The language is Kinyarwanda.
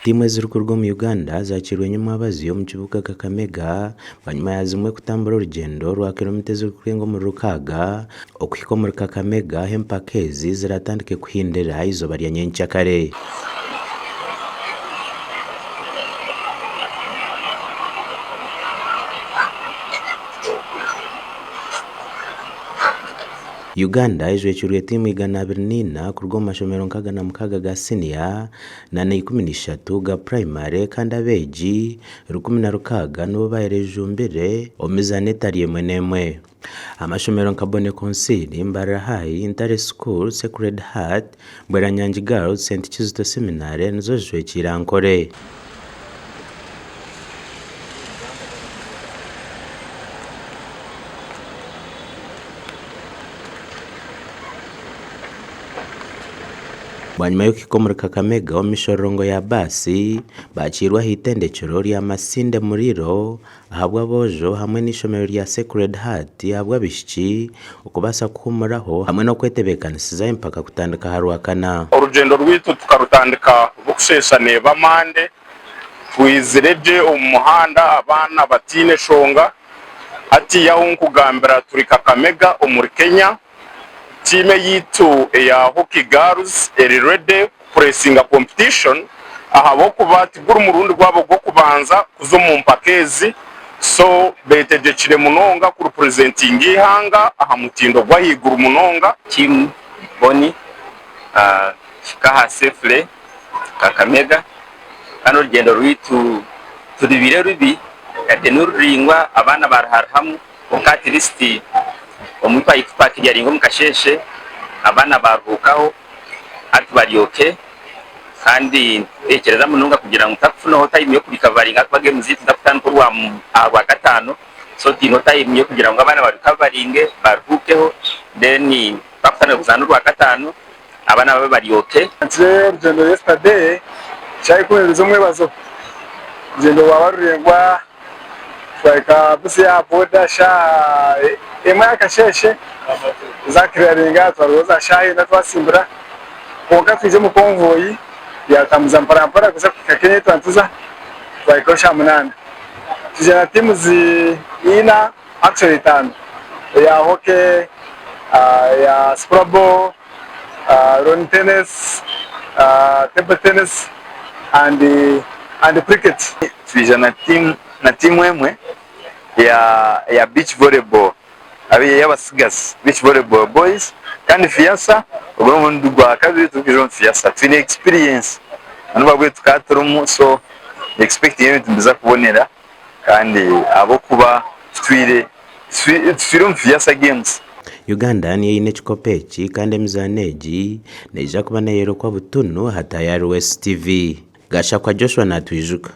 Timu ez'urugo mu Uganda zakirwe nyuma abaziyo mu kibuga Kakamega banyuma ya zimwe kutambura urugendo rwa kilometero z'ukurenga mu rukaga okuhika muri Kakamega empaka ezi ziratandike kuhindira izoba rya nyenkyakare. Uganda ijwekirwe timu 204 kurwa mu mashomero 16 ga senior na 13 ga primary kandi abeji 16 nibo bahereje mbere omizane tari emwe n'emwe. Amashomero nkabone konsili Mbara High, Intare School, Sacred Heart, Bweranyangi Girls, St. Kizito Seminary nizo jwekira nkore. Banyuma y'uko muri Kakamega omishorongo ya basi bakirwa hitendekero rya Masinde Muriro ahabwa bojo hamwe n'ishomero rya Sacred Heart ahabwa bishiki ukubasa kumuraho hamwe no kwetebekanisiza impaka kutandika harwakana. Urugendo rwitu tukarutandika bukusesane bamande twizireje umuhanda abana batine shonga ati yahunkugambira turi Kakamega muri Kenya. Time yitu ya Hockey Girls eri ready pressinga competition ahabo kubatigura umurundi gwabo gwo kubanza kuzo mu mpakezi so beteje kire munonga ku representing ihanga aha mutindo gwa higura munonga team boni kaha safely Kakamega kano rugendo rwitu turibire rubi kade nuringwa abana barharhamu okati listi omuntu ayikupati yaringo mukasheshe abana barukaho ati baryoke kandi ekereza mununga kugira ngo utapfuna ho time yo kurikavaringa twage muziti ndafutana ko wa gatano so tino time yo kugira ngo abana barikavaringe barukeho then bafutana kuzana rwa gatano abana babe baryoke. Urugendo yesterday cyari kuhereza umwe bazo urugendo wabarurengwa twaka busi ya boda sha emaya kasheshe zakiraringa twaroza shahi na twasimbura konka twije mu konvoyi yatamuza mparampara kuza Kenya twantuza twayikosha munana tuje na timu ina actually 5 ya hockey ya scrabble lawn tennis table tennis and cricket. Tuje na timu emwe ya beach volleyball abiye y'abasigas beach volleyball boys kandi fiasa ubwo mundu gwa kabiri tukijo fiasa twine experience anubwo bwe tukaturumu so expect yewe tubiza kubonera kandi abo kuba twire fiasa games. Uganda niyo ine chikopechi kandi emizaneji neja kuba nayero kwa butunu hata ya RS TV gasha kwa Joshua na Twijuka.